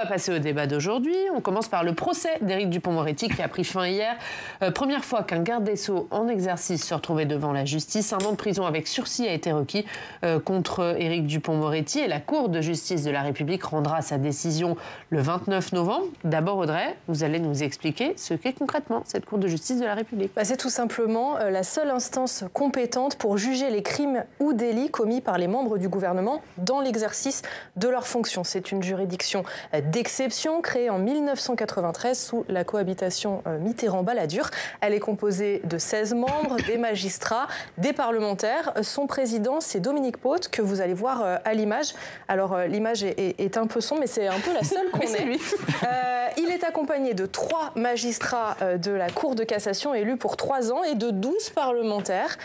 va passer au débat d'aujourd'hui. On commence par le procès d'Éric Dupond-Moretti qui a pris fin hier. Première fois qu'un garde des Sceaux en exercice se retrouvait devant la justice. 1 an de prison avec sursis a été requis contre Éric Dupond-Moretti et la Cour de justice de la République rendra sa décision le 29 novembre. D'abord Audrey, vous allez nous expliquer ce qu'est concrètement cette Cour de justice de la République. C'est tout simplement la seule instance compétente pour juger les crimes ou délits commis par les membres du gouvernement dans l'exercice de leurs fonctions. C'est une juridiction d'exception créée en 1993 sous la cohabitation Mitterrand-Balladur. Elle est composée de 16 membres, des magistrats, des parlementaires. Son président, c'est Dominique Paute, que vous allez voir à l'image. Alors, l'image est un peu sombre, mais c'est un peu la seule qu'on ait. Lui. Il est accompagné de 3 magistrats de la Cour de cassation élus pour 3 ans et de 12 parlementaires,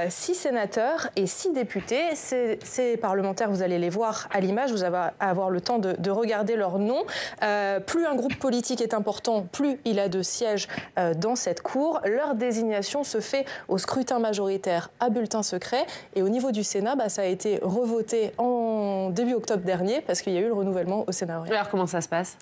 6 sénateurs et 6 députés. Ces parlementaires, vous allez les voir à l'image, vous allez avoir le temps de regarder leurs noms. Plus un groupe politique est important, plus il a de sièges dans cette Cour. Leur désignation se fait au scrutin majoritaire à bulletin secret. Et au niveau du Sénat, ça a été revoté en début octobre dernier parce qu'il y a eu le renouvellement au Sénat. Alors comment ça se passe ?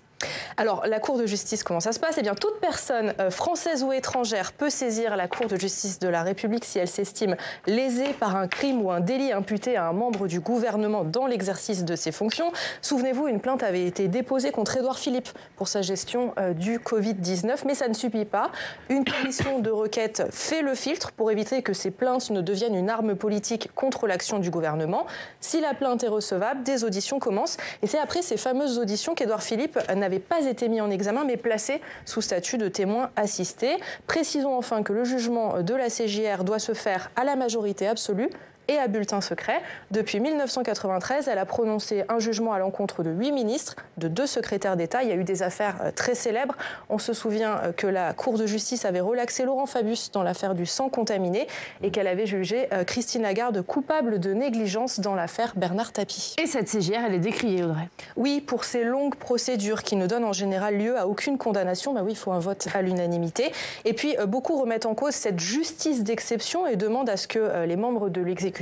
Alors, la Cour de justice, comment ça se passe ? Eh bien, toute personne française ou étrangère peut saisir la Cour de justice de la République si elle s'estime lésée par un crime ou un délit imputé à un membre du gouvernement dans l'exercice de ses fonctions. Souvenez-vous, une plainte avait été déposée contre Édouard Philippe pour sa gestion du Covid-19, mais ça ne suffit pas. Une commission de requête fait le filtre pour éviter que ces plaintes ne deviennent une arme politique contre l'action du gouvernement. Si la plainte est recevable, des auditions commencent. Et c'est après ces fameuses auditions qu'Édouard Philippe n'avait pas été mis en examen, mais placé sous statut de témoin assisté. Précisons enfin que le jugement de la CJR doit se faire à la majorité absolue et à bulletin secret. Depuis 1993, elle a prononcé un jugement à l'encontre de 8 ministres, de 2 secrétaires d'État. Il y a eu des affaires très célèbres. On se souvient que la Cour de justice avait relaxé Laurent Fabius dans l'affaire du sang contaminé et qu'elle avait jugé Christine Lagarde coupable de négligence dans l'affaire Bernard Tapie. Et cette CJR, elle est décriée, Audrey ? Oui, pour ces longues procédures qui ne donnent en général lieu à aucune condamnation, oui, il faut un vote à l'unanimité. Et puis, beaucoup remettent en cause cette justice d'exception et demandent à ce que les membres de l'exécutif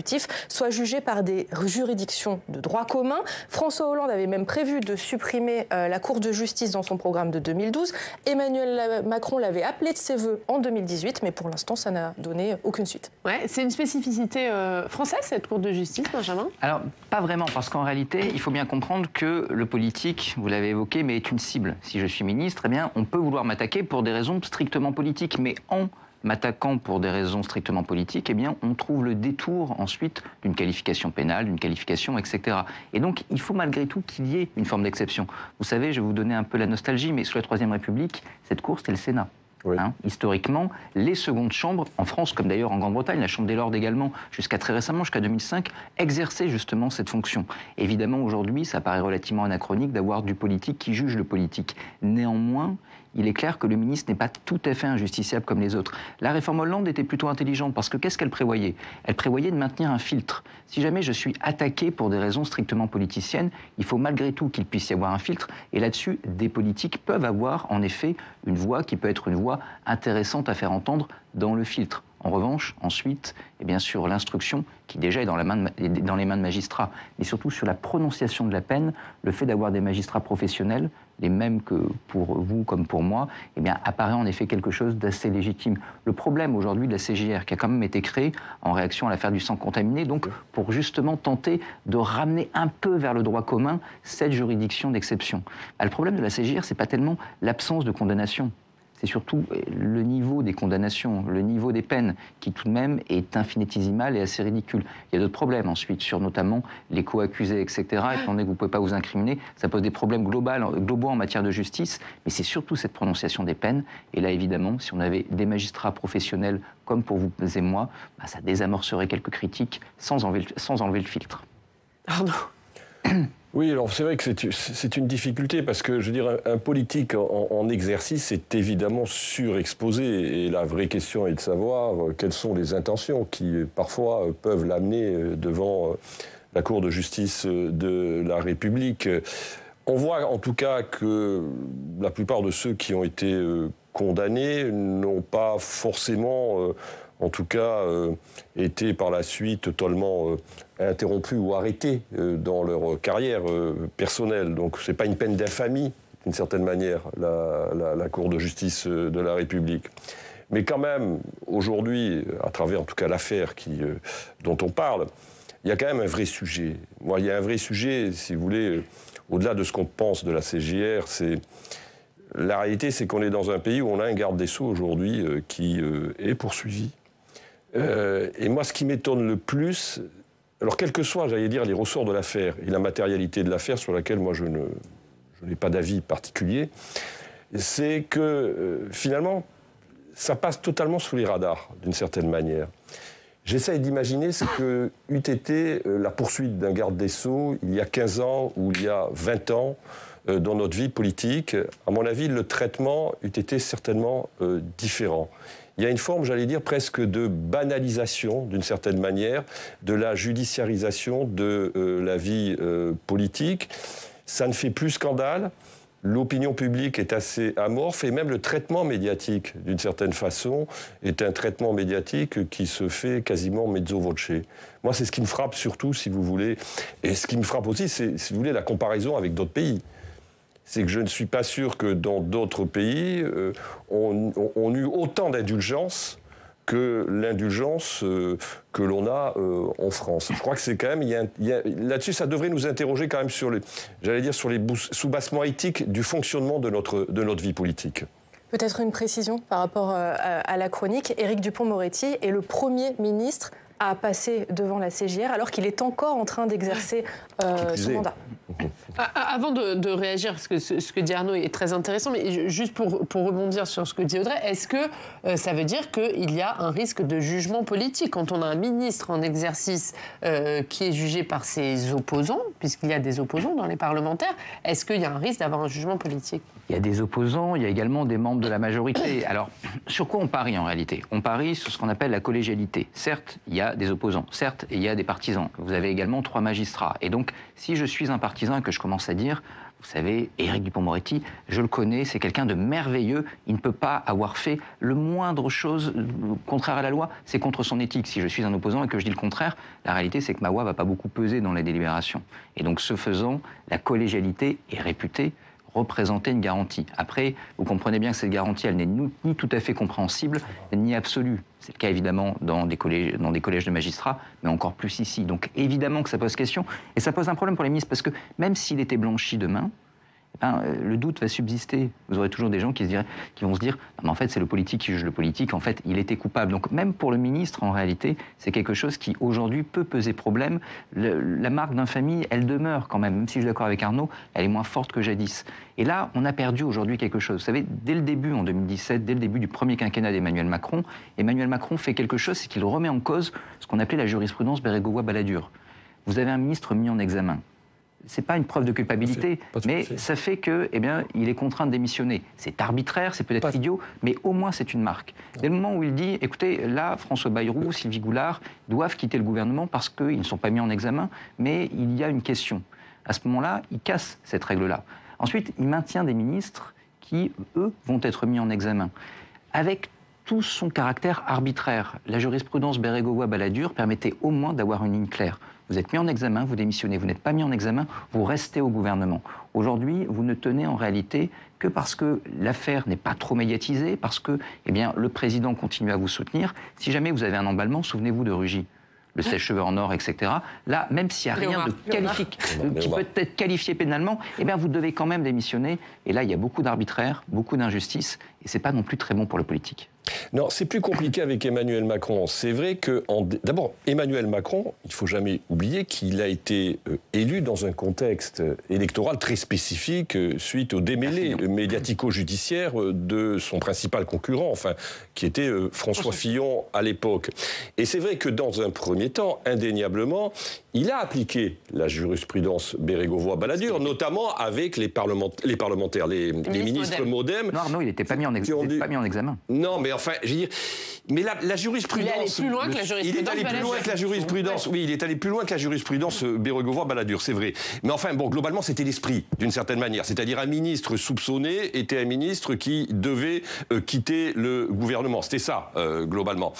soit jugé par des juridictions de droit commun. François Hollande avait même prévu de supprimer la Cour de justice dans son programme de 2012. Emmanuel Macron l'avait appelé de ses voeux en 2018, mais pour l'instant, ça n'a donné aucune suite. Ouais, c'est une spécificité française, cette Cour de justice, Benjamin ? Alors, pas vraiment, parce qu'en réalité, il faut bien comprendre que le politique, vous l'avez évoqué, mais est une cible. Si je suis ministre, eh bien, on peut vouloir m'attaquer pour des raisons strictement politiques, mais en m'attaquant pour des raisons strictement politiques, eh bien, on trouve le détour ensuite d'une qualification pénale, d'une qualification, etc. Et donc, il faut malgré tout qu'il y ait une forme d'exception. Vous savez, je vais vous donner un peu la nostalgie, mais sous la Troisième République, cette cour, c'était le Sénat. Oui. Historiquement, les secondes chambres, en France comme d'ailleurs en Grande-Bretagne, la Chambre des Lords également, jusqu'à très récemment, jusqu'à 2005, exerçaient justement cette fonction. Évidemment, aujourd'hui, ça paraît relativement anachronique d'avoir du politique qui juge le politique. Néanmoins, il est clair que le ministre n'est pas tout à fait injusticiable comme les autres. La réforme Hollande était plutôt intelligente parce que qu'est-ce qu'elle prévoyait ? Elle prévoyait de maintenir un filtre. Si jamais je suis attaqué pour des raisons strictement politiciennes, il faut malgré tout qu'il puisse y avoir un filtre. Et là-dessus, des politiques peuvent avoir en effet une voix qui peut être une voix intéressante à faire entendre dans le filtre. En revanche, ensuite, et bien sûr, l'instruction, qui déjà est dans les mains de magistrats, mais surtout sur la prononciation de la peine, le fait d'avoir des magistrats professionnels, les mêmes que pour vous comme pour moi, eh bien, apparaît en effet quelque chose d'assez légitime. Le problème aujourd'hui de la CJR, qui a quand même été créée en réaction à l'affaire du sang contaminé, donc pour justement tenter de ramener un peu vers le droit commun cette juridiction d'exception. Le problème de la CJR, c'est pas tellement l'absence de condamnation. C'est surtout le niveau des condamnations, le niveau des peines, qui tout de même est infinitésimal et assez ridicule. Il y a d'autres problèmes ensuite, sur notamment les co-accusés, etc. Étant donné que vous ne pouvez pas vous incriminer, ça pose des problèmes globaux en matière de justice, mais c'est surtout cette prononciation des peines. Et là, évidemment, si on avait des magistrats professionnels comme pour vous et moi, ça désamorcerait quelques critiques sans enlever le filtre. Arnaud. Oui, alors c'est vrai que c'est une difficulté parce que, je veux dire, un politique en exercice est évidemment surexposé et la vraie question est de savoir quelles sont les intentions qui, parfois, peuvent l'amener devant la Cour de justice de la République. On voit en tout cas que la plupart de ceux qui ont été condamnés n'ont pas forcément en tout cas, été par la suite totalement interrompus ou arrêtés dans leur carrière personnelle. Donc ce n'est pas une peine d'infamie, d'une certaine manière, la Cour de justice de la République. Mais quand même, aujourd'hui, à travers en tout cas l'affaire dont on parle, il y a quand même un vrai sujet. Moi, il y a un vrai sujet, si vous voulez, au-delà de ce qu'on pense de la CJR, la réalité, c'est qu'on est dans un pays où on a un garde des Sceaux aujourd'hui qui est poursuivi. Et moi, ce qui m'étonne le plus, alors quels que soient, j'allais dire, les ressorts de l'affaire et la matérialité de l'affaire sur laquelle moi je n'ai pas d'avis particulier, c'est que finalement, ça passe totalement sous les radars, d'une certaine manière. J'essaye d'imaginer ce que eût été la poursuite d'un garde des Sceaux il y a 15 ans ou il y a 20 ans dans notre vie politique. À mon avis, le traitement eût été certainement différent. Il y a une forme, j'allais dire, presque de banalisation, d'une certaine manière, de la judiciarisation de la vie politique. Ça ne fait plus scandale. L'opinion publique est assez amorphe et même le traitement médiatique, d'une certaine façon, est un traitement médiatique qui se fait quasiment mezzo voce. Moi, c'est ce qui me frappe surtout, si vous voulez. Et ce qui me frappe aussi, c'est, si vous voulez, la comparaison avec d'autres pays. C'est que je ne suis pas sûr que dans d'autres pays, on eut autant d'indulgence que l'indulgence que l'on a en France. Je crois que c'est quand même, là-dessus, ça devrait nous interroger quand même sur les soubassements éthiques du fonctionnement de notre vie politique. Peut-être une précision par rapport à la chronique. Éric Dupond-Moretti est le Premier ministre à passer devant la CJR alors qu'il est encore en train d'exercer son mandat. Avant de réagir, parce que ce que dit Arnaud est très intéressant, mais juste pour rebondir sur ce que dit Audrey, est-ce que ça veut dire qu'il y a un risque de jugement politique quand on a un ministre en exercice qui est jugé par ses opposants, puisqu'il y a des opposants dans les parlementaires, est-ce qu'il y a un risque d'avoir un jugement politique ? Il y a des opposants, il y a également des membres de la majorité. Alors, sur quoi on parie en réalité ? On parie sur ce qu'on appelle la collégialité. Certes, il y a des opposants. Certes, il y a des partisans. Vous avez également 3 magistrats. Et donc, si je suis un partisan et que je commence à dire, vous savez, Éric Dupond-Moretti, je le connais, c'est quelqu'un de merveilleux, il ne peut pas avoir fait le moindre chose contraire à la loi, c'est contre son éthique. Si je suis un opposant et que je dis le contraire, la réalité c'est que ma voix ne va pas beaucoup peser dans la délibération. Et donc, ce faisant, la collégialité est réputée représenter une garantie. Après, vous comprenez bien que cette garantie, elle n'est ni tout à fait compréhensible, ni absolue. C'est le cas évidemment dans des collèges de magistrats, mais encore plus ici. Donc évidemment que ça pose question, et ça pose un problème pour les ministres, parce que même s'il était blanchi demain, le doute va subsister. Vous aurez toujours des gens qui vont se dire non, mais en fait c'est le politique qui juge le politique, en fait il était coupable. Donc même pour le ministre, en réalité, c'est quelque chose qui aujourd'hui peut peser problème. La marque d'infamie, elle demeure quand même si je suis d'accord avec Arnaud, elle est moins forte que jadis. Et là, on a perdu aujourd'hui quelque chose. Vous savez, dès le début, en 2017, dès le début du premier quinquennat d'Emmanuel Macron fait quelque chose, c'est qu'il remet en cause ce qu'on appelait la jurisprudence Bérégovoy-Balladur. Vous avez un ministre mis en examen. C'est pas une preuve de culpabilité, mais ça fait que, il est contraint de démissionner. C'est arbitraire, c'est peut-être idiot, mais au moins c'est une marque. Dès le moment où il dit, écoutez, là, François Bayrou, Sylvie Goulard doivent quitter le gouvernement parce qu'ils ne sont pas mis en examen, mais il y a une question. À ce moment-là, il casse cette règle-là. Ensuite, il maintient des ministres qui, eux, vont être mis en examen. Avec tout son caractère arbitraire, la jurisprudence Bérégovoy-Balladur permettait au moins d'avoir une ligne claire. Vous êtes mis en examen, vous démissionnez. Vous n'êtes pas mis en examen, vous restez au gouvernement. Aujourd'hui, vous ne tenez en réalité que parce que l'affaire n'est pas trop médiatisée, parce que le président continue à vous soutenir. Si jamais vous avez un emballement, souvenez-vous de Rugy. Le sèche-cheveux en or, etc. Là, même s'il n'y a rien qui peut être qualifié pénalement, vous devez quand même démissionner. Et là, il y a beaucoup d'arbitraire, beaucoup d'injustice, et ce n'est pas non plus très bon pour le politique. Non, c'est plus compliqué avec Emmanuel Macron. C'est vrai que, d'abord, Emmanuel Macron, il ne faut jamais oublier qu'il a été élu dans un contexte électoral très spécifique suite au démêlé médiatico-judiciaire de son principal concurrent, qui était François Fillon à l'époque. Et c'est vrai que dans un premier temps, indéniablement, il a appliqué la jurisprudence Bérégovoy-Balladur, notamment avec les parlementaires, les ministres MoDem. Non, Arnaud, il n'était pas mis en examen. Non, mais enfin, je veux dire, mais la jurisprudence... Il est allé plus loin que la jurisprudence. Il est allé plus loin que la jurisprudence. Oui, il est allé plus loin que la jurisprudence Bérégovoy-Balladur, c'est vrai. Mais enfin, globalement, c'était l'esprit, d'une certaine manière. C'est-à-dire, un ministre soupçonné était un ministre qui devait quitter le gouvernement. C'était ça, globalement.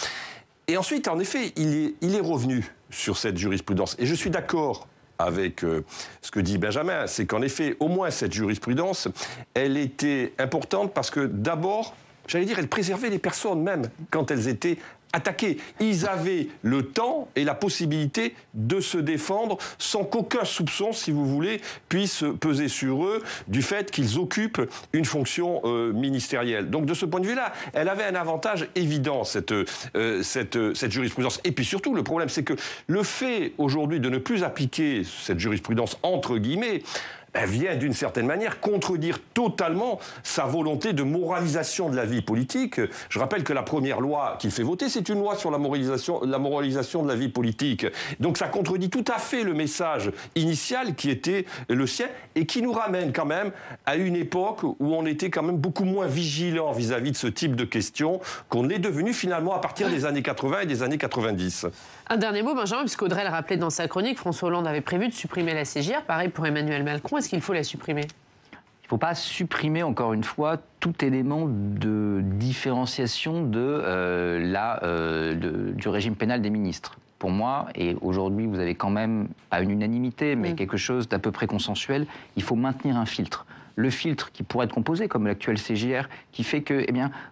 Et ensuite, en effet, il est revenu sur cette jurisprudence. Et je suis d'accord avec ce que dit Benjamin, c'est qu'en effet, au moins cette jurisprudence, elle était importante parce que d'abord, j'allais dire, elle préservait les personnes même quand elles étaient attaqués. Ils avaient le temps et la possibilité de se défendre sans qu'aucun soupçon, si vous voulez, puisse peser sur eux du fait qu'ils occupent une fonction ministérielle. Donc de ce point de vue-là, elle avait un avantage évident, cette jurisprudence. Et puis surtout, le problème, c'est que le fait aujourd'hui de ne plus appliquer cette jurisprudence entre guillemets, vient d'une certaine manière contredire totalement sa volonté de moralisation de la vie politique. Je rappelle que la première loi qu'il fait voter, c'est une loi sur la moralisation de la vie politique. Donc ça contredit tout à fait le message initial qui était le sien et qui nous ramène quand même à une époque où on était quand même beaucoup moins vigilant vis-à-vis de ce type de questions qu'on est devenu finalement à partir des années 80 et des années 90. Un dernier mot, Benjamin, puisqu'Audrey le rappelait dans sa chronique, François Hollande avait prévu de supprimer la CJR. Pareil pour Emmanuel Macron. Est-ce qu'il faut la supprimer ? Il ne faut pas supprimer, encore une fois, tout élément de différenciation du régime pénal des ministres. Pour moi, et aujourd'hui vous avez quand même, pas une unanimité, mais quelque chose d'à peu près consensuel, il faut maintenir un filtre. Le filtre qui pourrait être composé, comme l'actuel CJR, qui fait que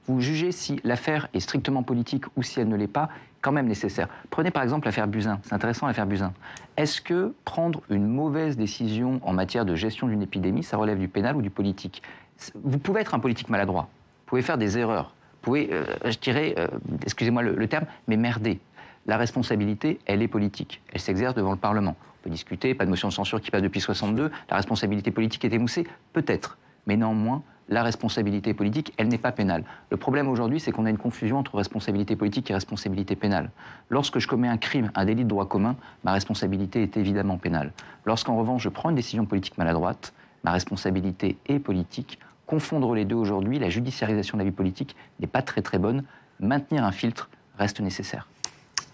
vous jugez si l'affaire est strictement politique ou si elle ne l'est pas, quand même nécessaire. Prenez par exemple l'affaire Buzyn. C'est intéressant l'affaire Buzyn. Est-ce que prendre une mauvaise décision en matière de gestion d'une épidémie, ça relève du pénal ou du politique ? Vous pouvez être un politique maladroit, vous pouvez faire des erreurs, vous pouvez, excusez-moi le terme, mais merder. La responsabilité, elle est politique. Elle s'exerce devant le Parlement. On peut discuter, pas de motion de censure qui passe depuis 62. La responsabilité politique est émoussée, peut-être. Mais néanmoins, la responsabilité politique, elle n'est pas pénale. Le problème aujourd'hui, c'est qu'on a une confusion entre responsabilité politique et responsabilité pénale. Lorsque je commets un crime, un délit de droit commun, ma responsabilité est évidemment pénale. Lorsqu'en revanche, je prends une décision politique maladroite, ma responsabilité est politique. Confondre les deux aujourd'hui, la judiciarisation de la vie politique n'est pas très très bonne. Maintenir un filtre reste nécessaire.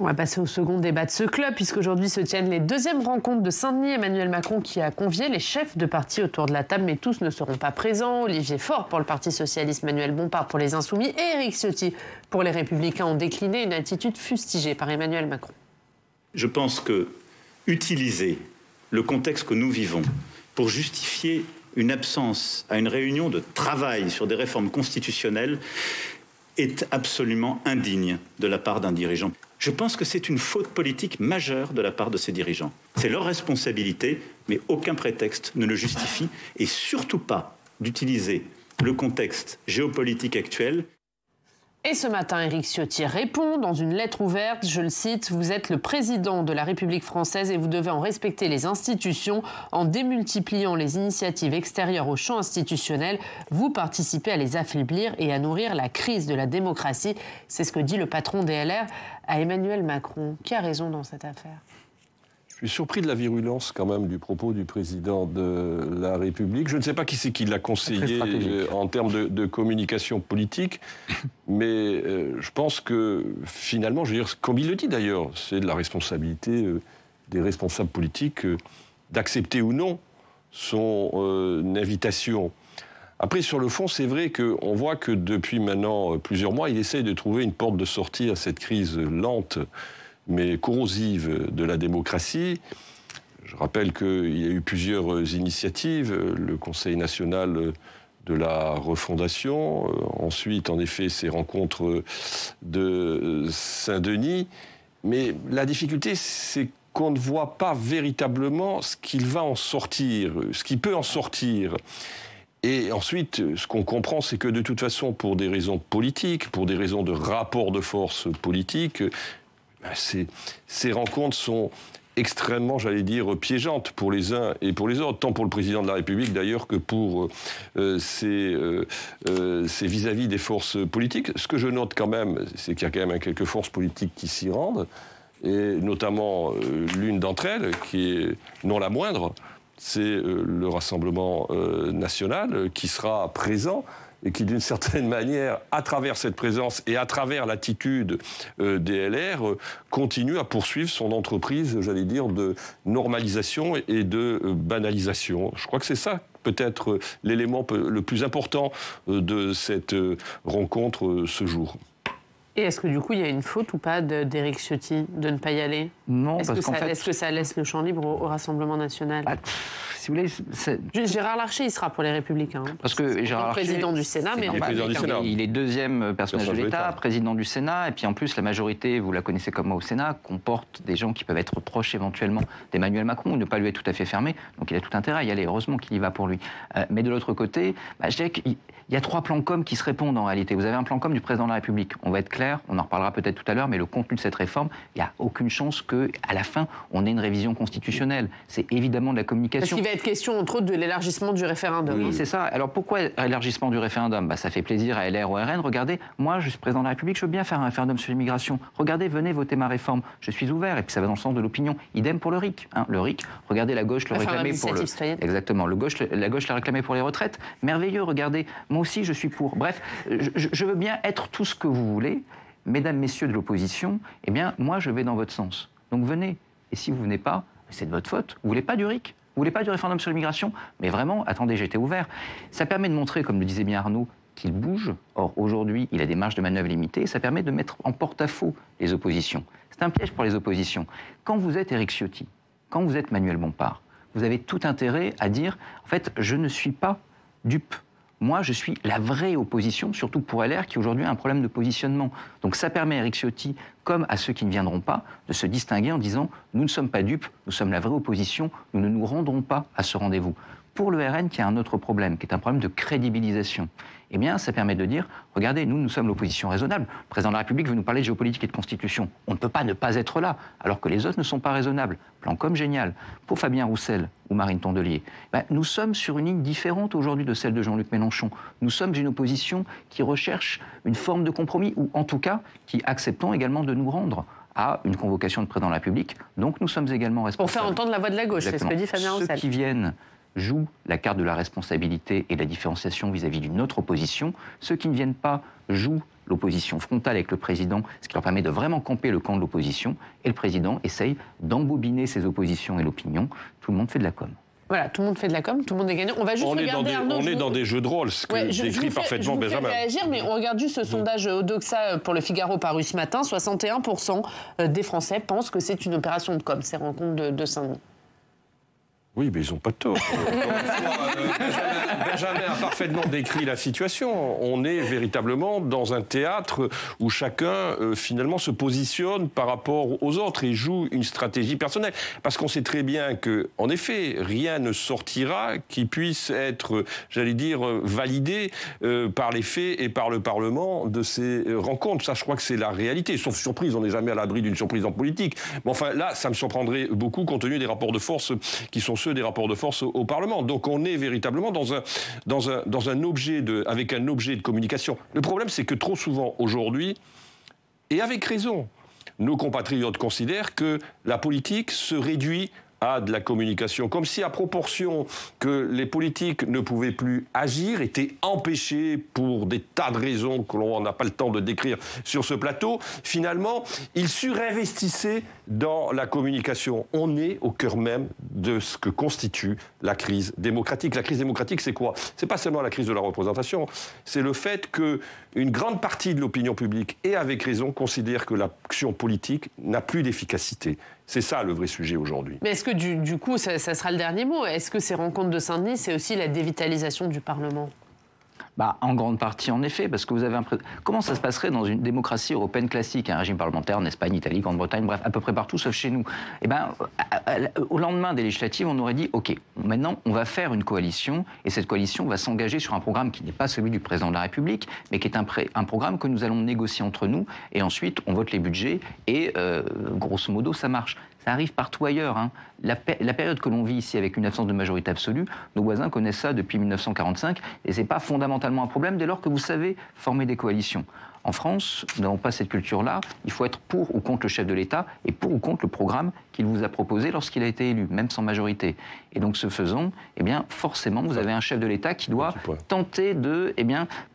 On va passer au second débat de ce club, puisqu'aujourd'hui se tiennent les deuxièmes rencontres de Saint-Denis. Emmanuel Macron qui a convié les chefs de parti autour de la table, mais tous ne seront pas présents. Olivier Faure pour le Parti socialiste, Manuel Bompard pour les Insoumis et Éric Ciotti pour les Républicains ont décliné une attitude fustigée par Emmanuel Macron. Je pense que utiliser le contexte que nous vivons pour justifier une absence à une réunion de travail sur des réformes constitutionnelles est absolument indigne de la part d'un dirigeant. Je pense que c'est une faute politique majeure de la part de ces dirigeants. C'est leur responsabilité, mais aucun prétexte ne le justifie, et surtout pas d'utiliser le contexte géopolitique actuel. Et ce matin, Éric Ciotti répond dans une lettre ouverte, je le cite, « Vous êtes le président de la République française et vous devez en respecter les institutions. En démultipliant les initiatives extérieures au champ institutionnel, vous participez à les affaiblir et à nourrir la crise de la démocratie. » C'est ce que dit le patron des LR à Emmanuel Macron. Qui a raison dans cette affaire ? Je suis surpris de la virulence quand même du propos du président de la République. Je ne sais pas qui c'est qui l'a conseillé en termes de communication politique, mais je pense que finalement, je veux dire, comme il le dit d'ailleurs, c'est de la responsabilité des responsables politiques d'accepter ou non son invitation. Après, sur le fond, c'est vrai qu'on voit que depuis maintenant plusieurs mois, il essaye de trouver une porte de sortie à cette crise lente mais corrosive de la démocratie. Je rappelle qu'il y a eu plusieurs initiatives, le Conseil national de la refondation, ensuite, en effet, ces rencontres de Saint-Denis. Mais la difficulté, c'est qu'on ne voit pas véritablement ce qu'il va en sortir, ce qui peut en sortir. Et ensuite, ce qu'on comprend, c'est que de toute façon, pour des raisons politiques, pour des raisons de rapport de force politique, ces rencontres sont extrêmement, j'allais dire, piégeantes pour les uns et pour les autres, tant pour le président de la République d'ailleurs que pour ses vis-à-vis des forces politiques. Ce que je note quand même, c'est qu'il y a quand même quelques forces politiques qui s'y rendent, et notamment l'une d'entre elles, qui est non la moindre, c'est le Rassemblement national, qui sera présent et qui, d'une certaine manière, à travers cette présence et à travers l'attitude des LR, continue à poursuivre son entreprise, j'allais dire, de normalisation et de banalisation. Je crois que c'est ça, peut-être, l'élément le plus important de cette rencontre ce jour. Et est-ce que du coup, il y a une faute ou pas d'Éric Ciotti de ne pas y aller? Non, parce qu'en fait... Est-ce que ça laisse le champ libre au Rassemblement national? Si vous voulez, Gérard Larcher, il sera pour les Républicains. Parce que Gérard Larcher, président du Sénat, mais il est deuxième personnage de l'État, président du Sénat, et puis en plus la majorité, vous la connaissez comme moi au Sénat, comporte des gens qui peuvent être proches éventuellement d'Emmanuel Macron ou ne pas lui être tout à fait fermé. Donc il a tout intérêt à y aller. Heureusement qu'il y va pour lui. Mais de l'autre côté, je dirais qu'il y a 3 plans com qui se répondent en réalité. Vous avez un plan com du président de la République. On va être clair, on en reparlera peut-être tout à l'heure, mais le contenu de cette réforme, il n'y a aucune chance qu'à la fin, on ait une révision constitutionnelle. C'est évidemment de la communication. Parce qu'il va être question, entre autres, de l'élargissement du référendum. Oui, c'est ça. Alors pourquoi élargissement du référendum? Ça fait plaisir à LR ou RN. Regardez, moi, je suis président de la République, je veux bien faire un référendum sur l'immigration. Regardez, venez voter ma réforme. Je suis ouvert, et puis ça va dans le sens de l'opinion. Idem pour le RIC. Le RIC, regardez, la gauche le réclamait pour le... Exactement. La gauche l'a réclamé pour les retraites. Merveilleux, regardez. Moi aussi, je suis pour. Bref, je veux bien être tout ce que vous voulez. Mesdames, messieurs de l'opposition, eh bien, moi, je vais dans votre sens. Donc venez. Et si vous venez pas, c'est de votre faute. Vous voulez pas du RIC? Vous voulez pas du référendum sur l'immigration? Mais vraiment, attendez, j'étais ouvert. Ça permet de montrer, comme le disait bien Arnaud, qu'il bouge. Or, aujourd'hui, il a des marges de manœuvre limitées. Et ça permet de mettre en porte-à-faux les oppositions. C'est un piège pour les oppositions. Quand vous êtes Éric Ciotti, quand vous êtes Manuel Bompard, vous avez tout intérêt à dire, en fait, je ne suis pas dupe. Moi, je suis la vraie opposition, surtout pour LR, qui aujourd'hui a un problème de positionnement. Donc ça permet à Éric Ciotti, comme à ceux qui ne viendront pas, de se distinguer en disant « nous ne sommes pas dupes, nous sommes la vraie opposition, nous ne nous rendrons pas à ce rendez-vous ». Pour le RN, qui a un autre problème, qui est un problème de crédibilisation, eh bien, ça permet de dire « regardez, nous sommes l'opposition raisonnable. Le président de la République veut nous parler de géopolitique et de constitution. On ne peut pas ne pas être là, alors que les autres ne sont pas raisonnables. » Plan comme génial. Pour Fabien Roussel ou Marine Tondelier, nous sommes sur une ligne différente aujourd'hui de celle de Jean-Luc Mélenchon. Nous sommes une opposition qui recherche une forme de compromis, ou en tout cas, qui acceptons également de nous rendre à une convocation de président de la République. Donc nous sommes également responsables. Pour faire entendre la voix de la gauche, c'est ce que dit Fabien Roussel. Ceux qui viennent jouent la carte de la responsabilité et de la différenciation vis-à-vis d'une autre opposition. Ceux qui ne viennent pas jouent l'opposition frontale avec le président, ce qui leur permet de vraiment camper le camp de l'opposition. Et le président essaye d'embobiner ses oppositions et l'opinion. Tout le monde fait de la com. Voilà, tout le monde fait de la com, tout le monde est gagnant. On va juste regarder Arnaud. On est dans des jeux de rôle, ce que décrit parfaitement Benjamin. Je vais réagir, mais on regarde juste ce sondage Odoxa pour le Figaro paru ce matin. 61% des Français pensent que c'est une opération de com, ces rencontres de Saint-Denis. Oui, mais ils n'ont pas de tort. Benjamin a parfaitement décrit la situation. On est véritablement dans un théâtre où chacun, finalement, se positionne par rapport aux autres et joue une stratégie personnelle. Parce qu'on sait très bien que, en effet, rien ne sortira qui puisse être, j'allais dire, validé par les faits et par le Parlement de ces rencontres. Ça, je crois que c'est la réalité. Sauf surprise, on n'est jamais à l'abri d'une surprise en politique. Mais enfin, là, ça me surprendrait beaucoup compte tenu des rapports de force qui sont ceux des rapports de force au Parlement. Donc on est véritablement dans un objet avec un objet de communication. Le problème, c'est que trop souvent aujourd'hui, et avec raison, nos compatriotes considèrent que la politique se réduit à de la communication, comme si à proportion que les politiques ne pouvaient plus agir, étaient empêchés pour des tas de raisons que l'on n'a pas le temps de décrire sur ce plateau, finalement, ils surinvestissaient dans la communication. On est au cœur même de ce que constitue la crise démocratique. La crise démocratique, c'est quoi? C'est pas seulement la crise de la représentation, c'est le fait qu'une grande partie de l'opinion publique, et avec raison, considère que l'action politique n'a plus d'efficacité. C'est ça le vrai sujet aujourd'hui. Mais est-ce que du coup, ça sera le dernier mot? Est-ce que ces rencontres de Saint-Denis, c'est aussi la dévitalisation du Parlement? En grande partie, en effet, parce que vous avez comment ça se passerait dans une démocratie européenne classique, un régime parlementaire en Espagne, Italie, Grande-Bretagne, bref, à peu près partout, sauf chez nous. Au lendemain des législatives, on aurait dit, OK, maintenant, on va faire une coalition, et cette coalition va s'engager sur un programme qui n'est pas celui du président de la République, mais qui est un programme que nous allons négocier entre nous, et ensuite, on vote les budgets, et grosso modo, ça marche. Ça arrive partout ailleurs. La période que l'on vit ici avec une absence de majorité absolue, nos voisins connaissent ça depuis 1945, et ce n'est pas fondamentalement un problème dès lors que vous savez former des coalitions. En France, nous n'avons pas cette culture-là. Il faut être pour ou contre le chef de l'État et pour ou contre le programme qu'il vous a proposé lorsqu'il a été élu, même sans majorité. Et donc, ce faisant, forcément, vous avez un chef de l'État qui doit tenter de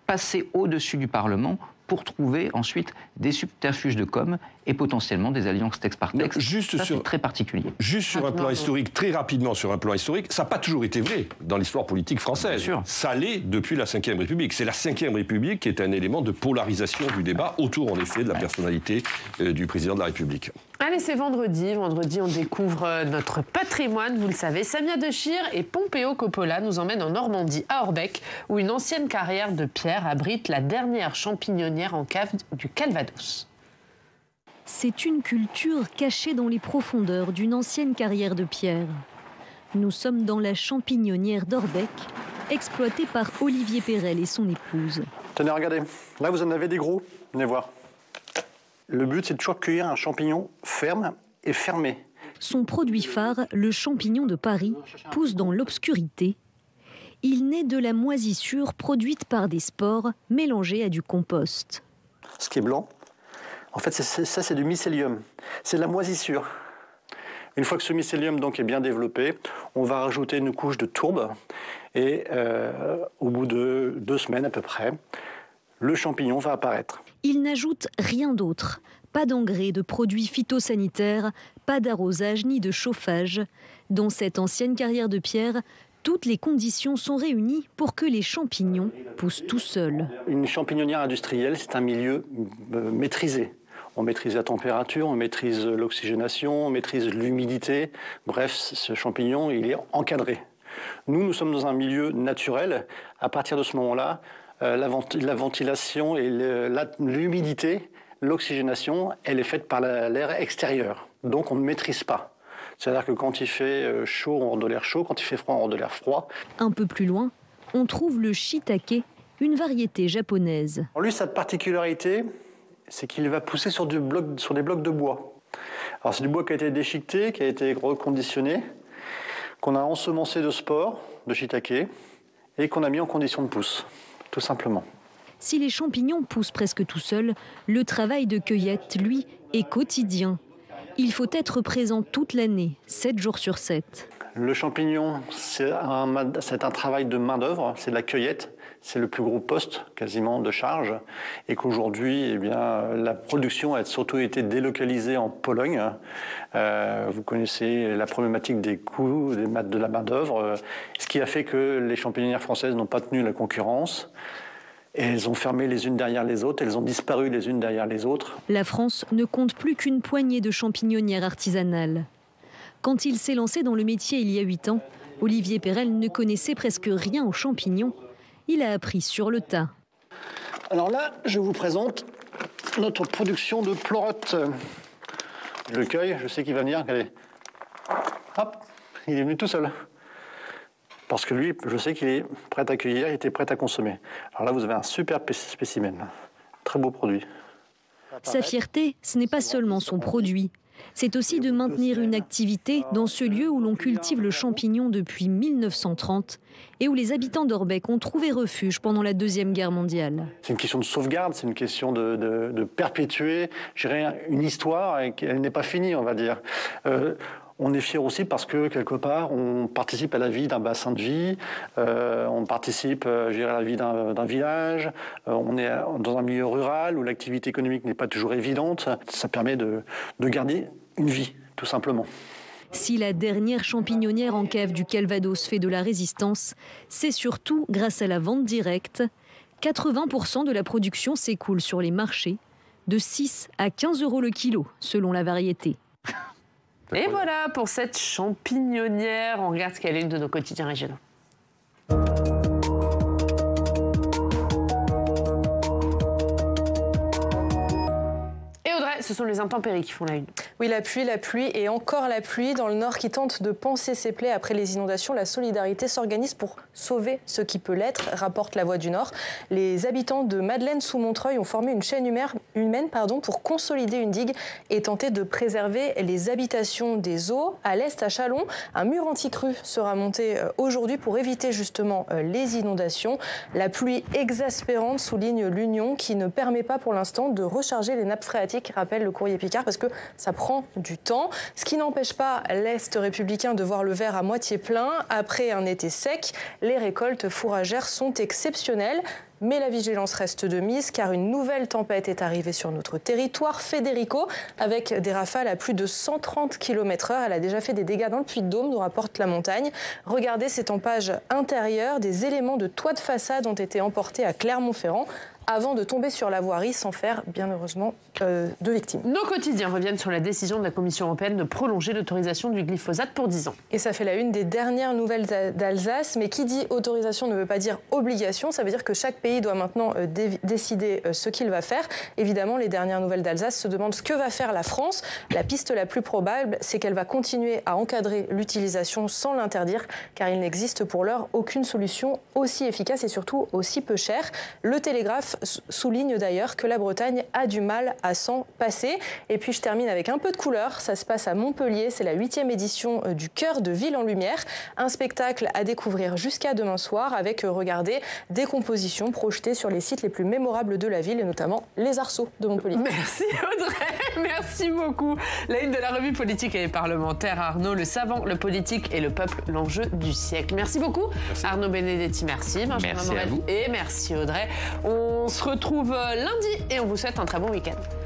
passer au-dessus du Parlement pour trouver ensuite des subterfuges de com et potentiellement des alliances texte par texte. C'est très particulier. Juste sur un plan historique, très rapidement sur un plan historique, ça n'a pas toujours été vrai dans l'histoire politique française. Bien sûr. Ça l'est depuis la Ve République. C'est la Ve République qui est un élément de polarisation du débat autour, en effet, de la personnalité du président de la République. Allez, c'est vendredi. Vendredi, on découvre notre patrimoine, vous le savez. Samia Dechir et Pompeo Coppola nous emmènent en Normandie, à Orbec, où une ancienne carrière de pierre abrite la dernière champignonnière en cave du Calvados. C'est une culture cachée dans les profondeurs d'une ancienne carrière de pierre. Nous sommes dans la champignonnière d'Orbec, exploitée par Olivier Perel et son épouse. Tenez, regardez, là vous en avez des gros, venez voir. Le but, c'est toujours de cueillir un champignon ferme et fermé. Son produit phare, le champignon de Paris, pousse dans l'obscurité. Il naît de la moisissure produite par des spores mélangés à du compost. Ce qui est blanc, en fait, ça c'est du mycélium. C'est de la moisissure. Une fois que ce mycélium donc, est bien développé, on va rajouter une couche de tourbe. Et au bout de 2 semaines à peu près, le champignon va apparaître. Il n'ajoute rien d'autre. Pas d'engrais, de produits phytosanitaires, pas d'arrosage ni de chauffage. Dans cette ancienne carrière de pierre, toutes les conditions sont réunies pour que les champignons poussent tout seuls. Une champignonnière industrielle, c'est un milieu maîtrisé. On maîtrise la température, on maîtrise l'oxygénation, on maîtrise l'humidité. Bref, ce champignon, il est encadré. Nous sommes dans un milieu naturel. À partir de ce moment-là, la ventilation et l'humidité, l'oxygénation, elle est faite par l'air extérieur. Donc on ne maîtrise pas. C'est-à-dire que quand il fait chaud, on aura de l'air chaud. Quand il fait froid, on aura de l'air froid. Un peu plus loin, on trouve le shiitake, une variété japonaise. Lui, sa particularité, c'est qu'il va pousser sur des blocs de bois. Alors c'est du bois qui a été déchiqueté, qui a été reconditionné, qu'on a ensemencé de spores, de shiitake, et qu'on a mis en condition de pousse, tout simplement. Si les champignons poussent presque tout seuls, le travail de cueillette, lui, est quotidien. Il faut être présent toute l'année, 7 jours sur 7. Le champignon, c'est un travail de main-d'œuvre, c'est de la cueillette. C'est le plus gros poste quasiment de charge et qu'aujourd'hui, eh bien, la production a surtout été délocalisée en Pologne. Vous connaissez la problématique des coûts de la main-d'œuvre, ce qui a fait que les champignonnières françaises n'ont pas tenu la concurrence. Et elles ont fermé les unes derrière les autres, elles ont disparu les unes derrière les autres. La France ne compte plus qu'une poignée de champignonnières artisanales. Quand il s'est lancé dans le métier il y a 8 ans, Olivier Perel ne connaissait presque rien aux champignons. Il a appris sur le tas. Alors là, je vous présente notre production de pleurotes. Je le cueille, je sais qu'il va venir. Regardez. Hop, il est venu tout seul. Parce que lui, je sais qu'il est prêt à cueillir, il était prêt à consommer. Alors là, vous avez un super spécimen. Très beau produit. Sa fierté, ce n'est pas seulement son produit. C'est aussi de maintenir une activité dans ce lieu où l'on cultive le champignon depuis 1930 et où les habitants d'Orbec ont trouvé refuge pendant la Deuxième Guerre mondiale. C'est une question de sauvegarde, c'est une question de perpétuer une histoire et qu'elle n'est pas finie, on va dire. On est fiers aussi parce que, quelque part, on participe à la vie d'un bassin de vie, on participe à la vie d'un village, on est dans un milieu rural où l'activité économique n'est pas toujours évidente. Ça permet de garder une vie, tout simplement. Si la dernière champignonnière en cave du Calvados fait de la résistance, c'est surtout grâce à la vente directe. 80% de la production s'écoule sur les marchés, de 6 à 15 € le kilo, selon la variété. Et voilà pour cette champignonnière. On regarde ce qu'elle est une de nos quotidiens régionaux. Ce sont les intempéries qui font la une. Oui, la pluie et encore la pluie. Dans le Nord qui tente de panser ses plaies après les inondations, la solidarité s'organise pour sauver ce qui peut l'être, rapporte La Voix du Nord. Les habitants de Madeleine-sous-Montreuil ont formé une chaîne humaine pour consolider une digue et tenter de préserver les habitations des eaux. À l'est, à Châlons, un mur anti-crue sera monté aujourd'hui pour éviter justement les inondations. La pluie exaspérante, souligne l'Union, qui ne permet pas pour l'instant de recharger les nappes phréatiques, rappelle le Courrier Picard, parce que ça prend du temps. Ce qui n'empêche pas l'Est républicain de voir le verre à moitié plein. Après un été sec, les récoltes fourragères sont exceptionnelles. Mais la vigilance reste de mise car une nouvelle tempête est arrivée sur notre territoire, Federico, avec des rafales à plus de 130 km/h. Elle a déjà fait des dégâts dans le Puy-de-Dôme, nous rapporte La Montagne. Regardez, c'est en page intérieure. Des éléments de toit de façade ont été emportés à Clermont-Ferrand avant de tomber sur la voirie sans faire, bien heureusement, de victimes. Nos quotidiens reviennent sur la décision de la Commission européenne de prolonger l'autorisation du glyphosate pour 10 ans. Et ça fait la une des dernières nouvelles d'Alsace. Mais qui dit autorisation ne veut pas dire obligation. Ça veut dire que chaque pays doit maintenant décider ce qu'il va faire. Évidemment, les dernières nouvelles d'Alsace se demandent ce que va faire la France. La piste la plus probable, c'est qu'elle va continuer à encadrer l'utilisation sans l'interdire, car il n'existe pour l'heure aucune solution aussi efficace et surtout aussi peu chère. Le Télégraphe souligne d'ailleurs que la Bretagne a du mal à s'en passer. Et puis je termine avec un peu de couleur. Ça se passe à Montpellier. C'est la 8e édition du Cœur de Ville en Lumière. Un spectacle à découvrir jusqu'à demain soir avec, regardez, des compositions projetées sur les sites les plus mémorables de la ville et notamment les arceaux de Montpellier. Merci Audrey, merci beaucoup. La une de la revue politique et parlementaire, Arnaud, le savant, le politique et le peuple, l'enjeu du siècle. Merci beaucoup. Merci. Arnaud Benedetti, merci. Merci à vous. Et merci Audrey. On se retrouve lundi et on vous souhaite un très bon week-end.